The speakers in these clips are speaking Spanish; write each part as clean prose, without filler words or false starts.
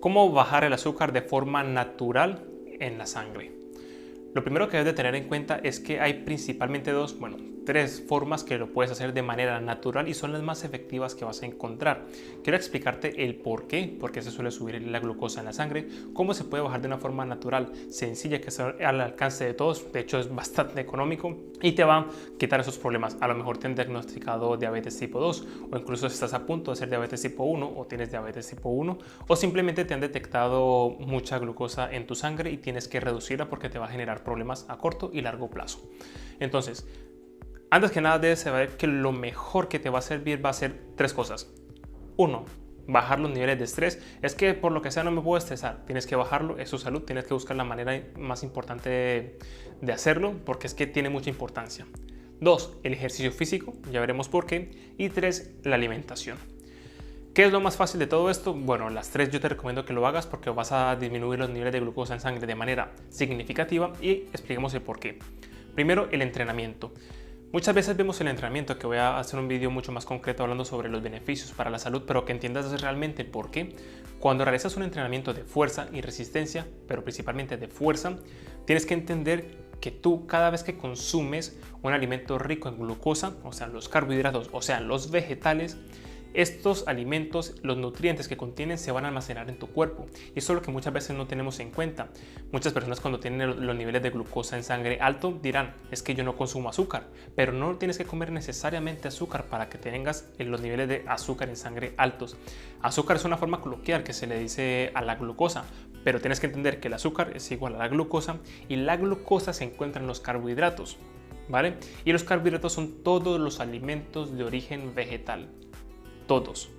¿Cómo bajar el azúcar de forma natural en la sangre? Lo primero que debes de tener en cuenta es que hay principalmente tres formas que lo puedes hacer de manera natural y son las más efectivas que vas a encontrar. Quiero explicarte el por qué se suele subir la glucosa en la sangre, cómo se puede bajar de una forma natural, sencilla, que está al alcance de todos. De hecho, es bastante económico y te va a quitar esos problemas. A lo mejor te han diagnosticado diabetes tipo 2 o incluso estás a punto de hacer diabetes tipo 1 o tienes diabetes tipo 1 o simplemente te han detectado mucha glucosa en tu sangre y tienes que reducirla porque te va a generar problemas a corto y largo plazo. Entonces, antes que nada debes saber que lo mejor que te va a servir va a ser tres cosas. Uno, bajar los niveles de estrés. Es que por lo que sea no me puedo estresar. Tienes que bajarlo, es tu salud. Tienes que buscar la manera más importante de hacerlo porque es que tiene mucha importancia. Dos, el ejercicio físico, ya veremos por qué. Y tres, la alimentación. ¿Qué es lo más fácil de todo esto? Bueno, las tres yo te recomiendo que lo hagas porque vas a disminuir los niveles de glucosa en sangre de manera significativa y expliquemos el por qué. Primero, el entrenamiento. Muchas veces vemos el entrenamiento, que voy a hacer un vídeo mucho más concreto hablando sobre los beneficios para la salud, pero que entiendas realmente el por qué. Cuando realizas un entrenamiento de fuerza y resistencia, pero principalmente de fuerza, tienes que entender que tú cada vez que consumes un alimento rico en glucosa, o sea, los carbohidratos, o sea, los vegetales, estos alimentos, los nutrientes que contienen se van a almacenar en tu cuerpo y eso es lo que muchas veces no tenemos en cuenta. Muchas personas cuando tienen los niveles de glucosa en sangre alto dirán, es que yo no consumo azúcar, pero no tienes que comer necesariamente azúcar para que tengas los niveles de azúcar en sangre altos. Azúcar es una forma coloquial que se le dice a la glucosa, pero tienes que entender que el azúcar es igual a la glucosa y la glucosa se encuentra en los carbohidratos, ¿vale? Y los carbohidratos son todos los alimentos de origen vegetal. Todos.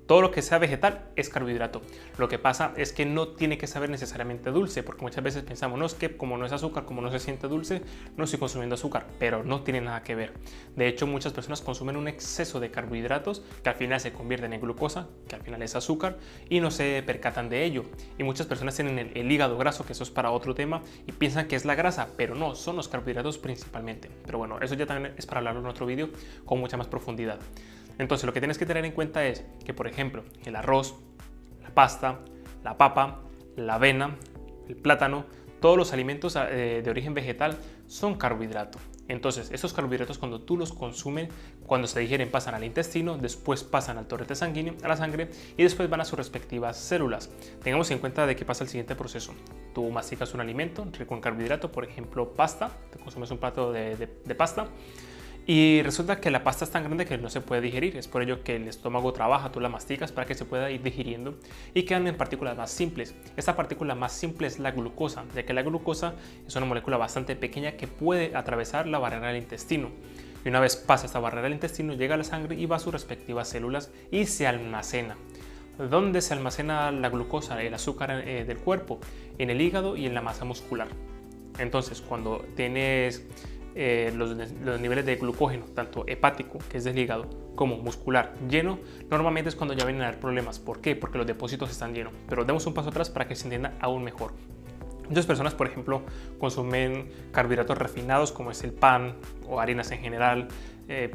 Todo lo que sea vegetal es carbohidrato. Lo que pasa es que no tiene que saber necesariamente dulce, porque muchas veces pensamos, no, es que como no es azúcar, como no se siente dulce, no estoy consumiendo azúcar, pero no tiene nada que ver. De hecho, muchas personas consumen un exceso de carbohidratos que al final se convierten en glucosa, que al final es azúcar, y no se percatan de ello. Y muchas personas tienen el hígado graso, que eso es para otro tema, y piensan que es la grasa, pero no, son los carbohidratos principalmente. Pero bueno, eso ya también es para hablarlo en otro vídeo con mucha más profundidad. Entonces lo que tienes que tener en cuenta es que, por ejemplo, el arroz, la pasta, la papa, la avena, el plátano, todos los alimentos de origen vegetal son carbohidratos. Entonces esos carbohidratos cuando tú los consumes, cuando se digieren pasan al intestino, después pasan al torrente sanguíneo, a la sangre y después van a sus respectivas células. Tengamos en cuenta de qué pasa el siguiente proceso. Tú masticas un alimento rico en carbohidrato, por ejemplo pasta, te consumes un plato de pasta. Y resulta que la pasta es tan grande que no se puede digerir, es por ello que el estómago trabaja, tú la masticas para que se pueda ir digiriendo y quedan en partículas más simples. Esta partícula más simple es la glucosa, ya que la glucosa es una molécula bastante pequeña que puede atravesar la barrera del intestino. Y una vez pasa esta barrera del intestino, llega a la sangre y va a sus respectivas células y se almacena. ¿Dónde se almacena la glucosa, el azúcar del cuerpo? En el hígado y en la masa muscular. Entonces, cuando tienes los niveles de glucógeno, tanto hepático, que es del hígado, como muscular lleno, normalmente es cuando ya vienen a haber problemas. ¿Por qué? Porque los depósitos están llenos. Pero demos un paso atrás para que se entienda aún mejor. Muchas personas, por ejemplo, consumen carbohidratos refinados como es el pan o harinas en general,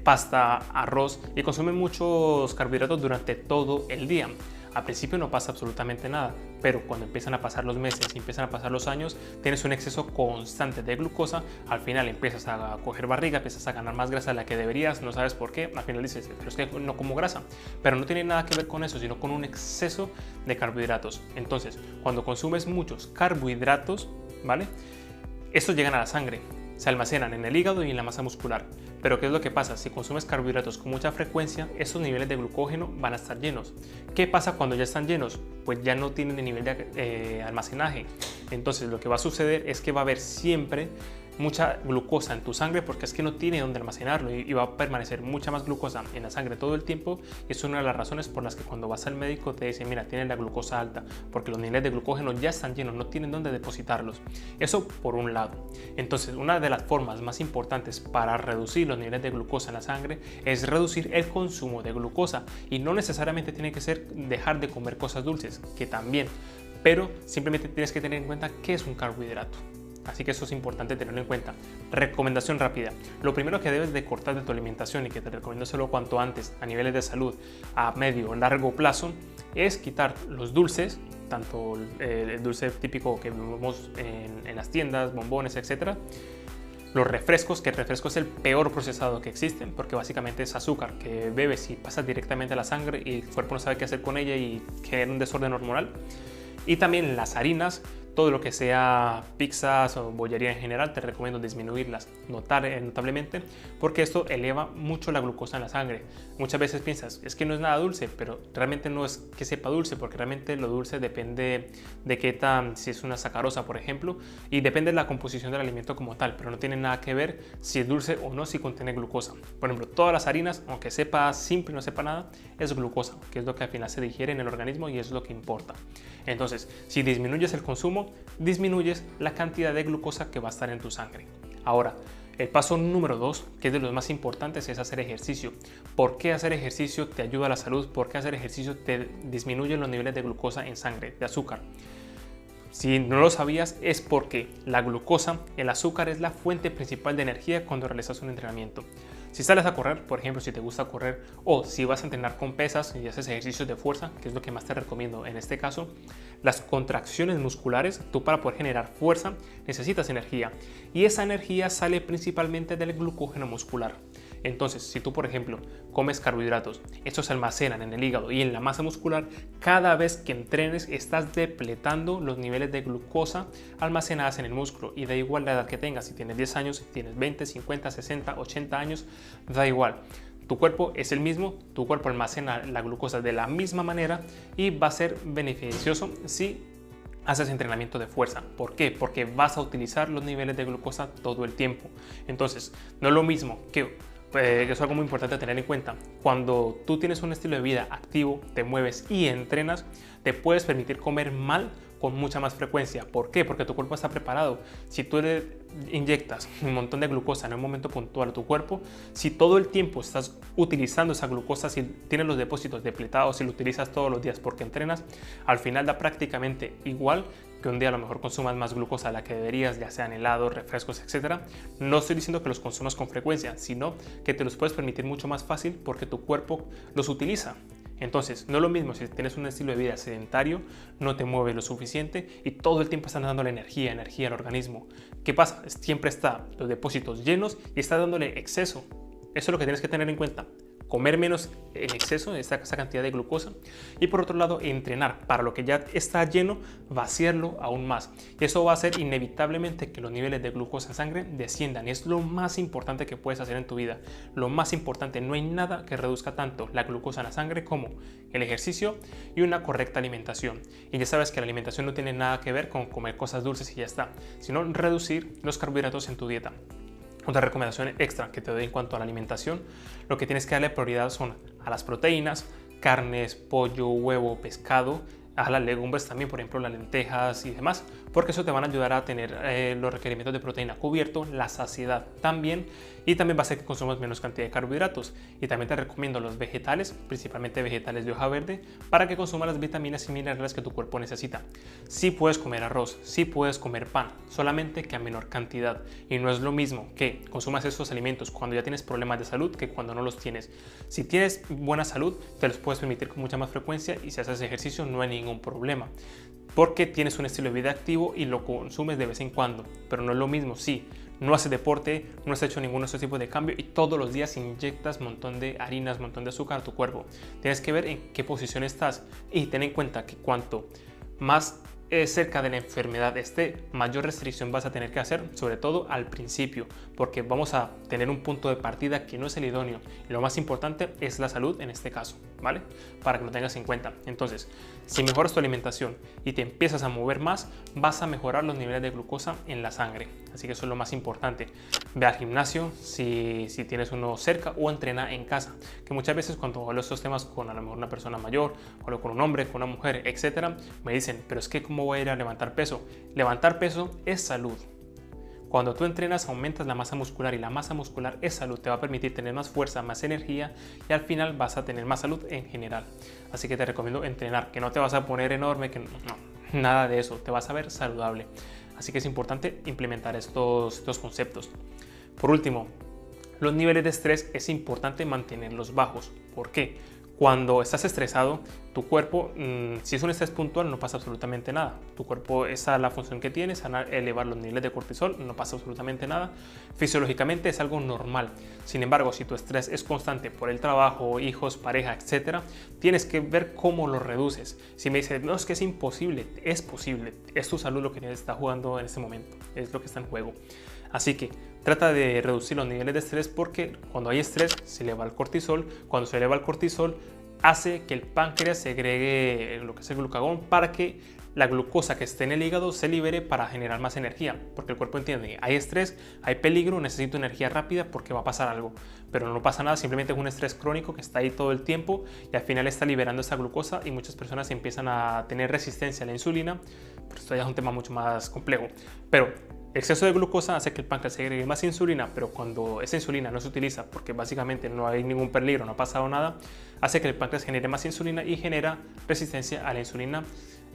pasta, arroz y consumen muchos carbohidratos durante todo el día. Al principio no pasa absolutamente nada, pero cuando empiezan a pasar los meses y empiezan a pasar los años, tienes un exceso constante de glucosa, al final empiezas a coger barriga, empiezas a ganar más grasa de la que deberías, no sabes por qué, al final dices, pero es que no como grasa, pero no tiene nada que ver con eso, sino con un exceso de carbohidratos. Entonces, cuando consumes muchos carbohidratos, ¿vale? Estos llegan a la sangre, se almacenan en el hígado y en la masa muscular. Pero ¿qué es lo que pasa? Si consumes carbohidratos con mucha frecuencia, esos niveles de glucógeno van a estar llenos. ¿Qué pasa cuando ya están llenos? Pues ya no tienen el nivel de almacenaje. Entonces lo que va a suceder es que va a haber siempre mucha glucosa en tu sangre porque es que no tiene dónde almacenarlo y va a permanecer mucha más glucosa en la sangre todo el tiempo y es una de las razones por las que cuando vas al médico te dicen mira, tienes la glucosa alta porque los niveles de glucógeno ya están llenos, no tienen dónde depositarlos. Eso por un lado. Entonces una de las formas más importantes para reducir los niveles de glucosa en la sangre es reducir el consumo de glucosa y no necesariamente tiene que ser dejar de comer cosas dulces, que también, pero simplemente tienes que tener en cuenta qué es un carbohidrato. Así que eso es importante tenerlo en cuenta. Recomendación rápida. Lo primero que debes de cortar de tu alimentación y que te recomiendo hacerlo cuanto antes a niveles de salud a medio o largo plazo es quitar los dulces, tanto el dulce típico que vemos en las tiendas, bombones, etcétera. Los refrescos, que el refresco es el peor procesado que existe, porque básicamente es azúcar que bebes y pasa directamente a la sangre y el cuerpo no sabe qué hacer con ella y genera un desorden hormonal. Y también las harinas, todo lo que sea pizzas o bollería en general, te recomiendo disminuirlas notablemente, porque esto eleva mucho la glucosa en la sangre. Muchas veces piensas, es que no es nada dulce, pero realmente no es que sepa dulce, porque realmente lo dulce depende de qué tan, si es una sacarosa, por ejemplo, y depende de la composición del alimento como tal, pero no tiene nada que ver si es dulce o no, si contiene glucosa. Por ejemplo, todas las harinas, aunque sepa simple, no sepa nada, es glucosa, que es lo que al final se digiere en el organismo y es lo que importa. Entonces, si disminuyes el consumo, disminuyes la cantidad de glucosa que va a estar en tu sangre. Ahora, el paso número 2, que es de los más importantes, es hacer ejercicio. ¿Por qué hacer ejercicio te ayuda a la salud? ¿Por qué hacer ejercicio te disminuye los niveles de glucosa en sangre, de azúcar? Si no lo sabías, es porque la glucosa, el azúcar, es la fuente principal de energía cuando realizas un entrenamiento. Si sales a correr, por ejemplo, si te gusta correr, o si vas a entrenar con pesas y haces ejercicios de fuerza, que es lo que más te recomiendo en este caso, las contracciones musculares, tú para poder generar fuerza necesitas energía, y esa energía sale principalmente del glucógeno muscular. Entonces, si tú, por ejemplo, comes carbohidratos, estos se almacenan en el hígado y en la masa muscular, cada vez que entrenes estás depletando los niveles de glucosa almacenadas en el músculo, y da igual la edad que tengas, si tienes 10 años, si tienes 20, 50, 60, 80 años, da igual. Tu cuerpo es el mismo, tu cuerpo almacena la glucosa de la misma manera y va a ser beneficioso si haces entrenamiento de fuerza. ¿Por qué? Porque vas a utilizar los niveles de glucosa todo el tiempo. Entonces, no es lo mismo que eso es algo muy importante a tener en cuenta. Cuando tú tienes un estilo de vida activo, te mueves y entrenas, te puedes permitir comer mal con mucha más frecuencia. ¿Por qué? Porque tu cuerpo está preparado. Si tú le inyectas un montón de glucosa en un momento puntual a tu cuerpo, si todo el tiempo estás utilizando esa glucosa, si tienes los depósitos depletados, si lo utilizas todos los días porque entrenas, al final da prácticamente igual que un día a lo mejor consumas más glucosa de la que deberías, ya sean helados, refrescos, etc. No estoy diciendo que los consumas con frecuencia, sino que te los puedes permitir mucho más fácil porque tu cuerpo los utiliza. Entonces, no es lo mismo si tienes un estilo de vida sedentario, no te mueves lo suficiente y todo el tiempo estás dándole energía al organismo. ¿Qué pasa? Siempre está los depósitos llenos y está dándole exceso. Eso es lo que tienes que tener en cuenta. Comer menos en exceso, esa cantidad de glucosa, y por otro lado entrenar para lo que ya está lleno, vaciarlo aún más, y eso va a hacer inevitablemente que los niveles de glucosa en sangre desciendan, y es lo más importante que puedes hacer en tu vida. Lo más importante, no hay nada que reduzca tanto la glucosa en la sangre como el ejercicio y una correcta alimentación. Y ya sabes que la alimentación no tiene nada que ver con comer cosas dulces y ya está, sino reducir los carbohidratos en tu dieta. Otra recomendación extra que te doy en cuanto a la alimentación, lo que tienes que darle prioridad son a las proteínas, carnes, pollo, huevo, pescado, a las legumbres también, por ejemplo las lentejas y demás, porque eso te van a ayudar a tener los requerimientos de proteína cubierto, la saciedad también, y también va a hacer que consumas menos cantidad de carbohidratos. Y también te recomiendo los vegetales, principalmente vegetales de hoja verde, para que consumas las vitaminas y minerales que tu cuerpo necesita. Sí puedes comer arroz, sí puedes comer pan, solamente que a menor cantidad, y no es lo mismo que consumas estos alimentos cuando ya tienes problemas de salud que cuando no los tienes. Si tienes buena salud, te los puedes permitir con mucha más frecuencia, y si haces ejercicio no hay ningún problema, porque tienes un estilo de vida activo y lo consumes de vez en cuando. Pero no es lo mismo si no haces deporte, no has hecho ninguno de estos tipos de cambio y todos los días inyectas un montón de harinas, un montón de azúcar a tu cuerpo. Tienes que ver en qué posición estás y ten en cuenta que cuanto más cerca de la enfermedad esté, mayor restricción vas a tener que hacer, sobre todo al principio, porque vamos a tener un punto de partida que no es el idóneo, y lo más importante es la salud en este caso, ¿vale? Para que lo tengas en cuenta. Entonces, si mejoras tu alimentación y te empiezas a mover más, vas a mejorar los niveles de glucosa en la sangre, así que eso es lo más importante. Ve al gimnasio si tienes uno cerca, o entrena en casa, que muchas veces cuando hablo de estos temas con a lo mejor una persona mayor, o con un hombre, con una mujer, etcétera, me dicen, pero es que ¿cómo voy a ir a levantar peso? Levantar peso es salud. Cuando tú entrenas aumentas la masa muscular, y la masa muscular es salud, te va a permitir tener más fuerza, más energía, y al final vas a tener más salud en general. Así que te recomiendo entrenar, que no te vas a poner enorme, que no, nada de eso, te vas a ver saludable. Así que es importante implementar estos conceptos. Por último, los niveles de estrés es importante mantenerlos bajos. ¿Por qué? Cuando estás estresado, tu cuerpo, si es un estrés puntual, no pasa absolutamente nada. Tu cuerpo, esa es la función que tiene, es elevar los niveles de cortisol, no pasa absolutamente nada. Fisiológicamente es algo normal. Sin embargo, si tu estrés es constante por el trabajo, hijos, pareja, etc., tienes que ver cómo lo reduces. Si me dices, no, es que es imposible, es posible. Es tu salud lo que está jugando en este momento, es lo que está en juego. Así que trata de reducir los niveles de estrés, porque cuando hay estrés se eleva el cortisol. Cuando se eleva el cortisol hace que el páncreas segregue lo que es el glucagón para que la glucosa que esté en el hígado se libere para generar más energía, porque el cuerpo entiende, hay estrés, hay peligro, necesito energía rápida porque va a pasar algo, pero no pasa nada, simplemente es un estrés crónico que está ahí todo el tiempo y al final está liberando esa glucosa y muchas personas empiezan a tener resistencia a la insulina. Pero esto ya es un tema mucho más complejo, pero exceso de glucosa hace que el páncreas segregue más insulina, pero cuando esa insulina no se utiliza porque básicamente no hay ningún peligro, no ha pasado nada, hace que el páncreas genere más insulina y genera resistencia a la insulina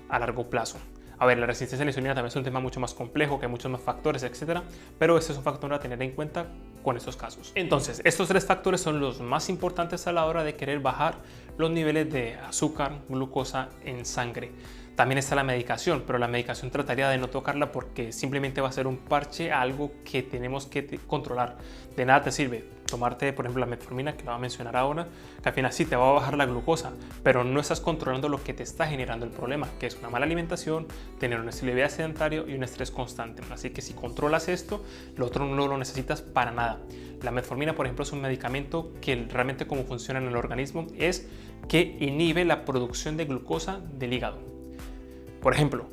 a largo plazo. A ver, la resistencia a la insulina también es un tema mucho más complejo, que hay muchos más factores, etcétera, pero este es un factor a tener en cuenta con estos casos. Entonces, estos 3 factores son los más importantes a la hora de querer bajar los niveles de azúcar, glucosa en sangre. También está la medicación, pero la medicación trataría de no tocarla porque simplemente va a ser un parche a algo que tenemos que controlar. De nada te sirve tomarte, por ejemplo, la metformina, que la voy a mencionar ahora, que al final sí te va a bajar la glucosa, pero no estás controlando lo que te está generando el problema, que es una mala alimentación, tener un estilo de vida sedentario y un estrés constante. Así que si controlas esto, lo otro no lo necesitas para nada. La metformina, por ejemplo, es un medicamento que realmente como funciona en el organismo es que inhibe la producción de glucosa del hígado. Por ejemplo,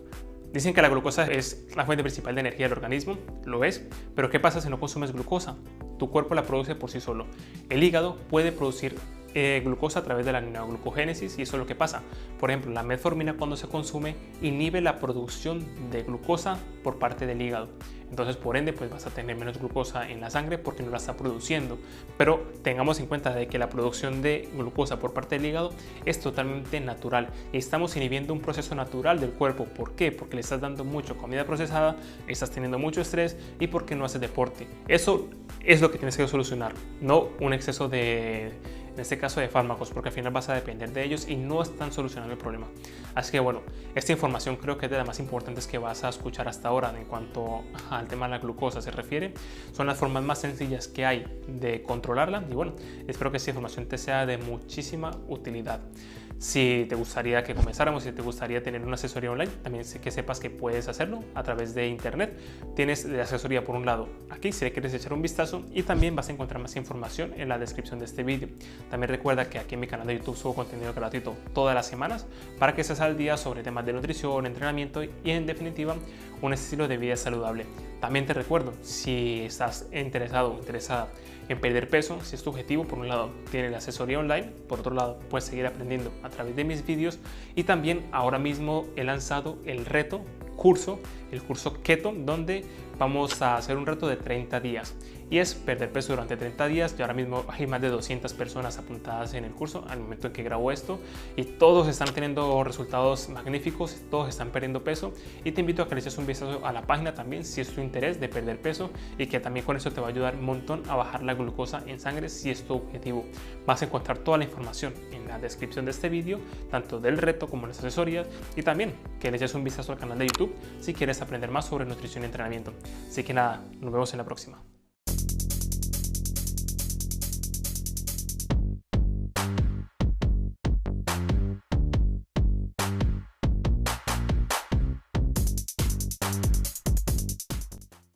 dicen que la glucosa es la fuente principal de energía del organismo, lo es, pero ¿qué pasa si no consumes glucosa? Tu cuerpo la produce por sí solo. El hígado puede producir glucosa a través de la neoglucogénesis y eso es lo que pasa. Por ejemplo, la metformina cuando se consume inhibe la producción de glucosa por parte del hígado. Entonces, por ende, pues vas a tener menos glucosa en la sangre porque no la está produciendo. Pero tengamos en cuenta de que la producción de glucosa por parte del hígado es totalmente natural y estamos inhibiendo un proceso natural del cuerpo. ¿Por qué? Porque le estás dando mucho comida procesada, estás teniendo mucho estrés y porque no haces deporte. Eso es lo que tienes que solucionar, no un exceso de, en este caso, de fármacos, porque al final vas a depender de ellos y no están solucionando el problema. Así que bueno, esta información creo que es de las más importantes que vas a escuchar hasta ahora en cuanto al tema de la glucosa se refiere. Son las formas más sencillas que hay de controlarla y bueno, espero que esta información te sea de muchísima utilidad. Si te gustaría que comenzáramos, si te gustaría tener una asesoría online, también sé que sepas que puedes hacerlo a través de internet. Tienes de asesoría por un lado aquí si le quieres echar un vistazo y también vas a encontrar más información en la descripción de este vídeo. También recuerda que aquí en mi canal de YouTube subo contenido gratuito todas las semanas para que estés al día sobre temas de nutrición, entrenamiento y en definitiva un estilo de vida saludable. También te recuerdo, si estás interesado o interesada en perder peso, si es tu objetivo, por un lado tienes la asesoría online, por otro lado puedes seguir aprendiendo a través de mis vídeos y también ahora mismo he lanzado el curso Keto, donde vamos a hacer un reto de 30 días y es perder peso durante 30 días y ahora mismo hay más de 200 personas apuntadas en el curso al momento en que grabo esto y todos están teniendo resultados magníficos, todos están perdiendo peso y te invito a que le eches un vistazo a la página también si es tu interés de perder peso y que también con eso te va a ayudar un montón a bajar la glucosa en sangre si es tu objetivo. Vas a encontrar toda la información en la descripción de este vídeo, tanto del reto como las asesorías y también que le eches un vistazo al canal de YouTube si quieres aprender más sobre nutrición y entrenamiento. Así que nada, nos vemos en la próxima.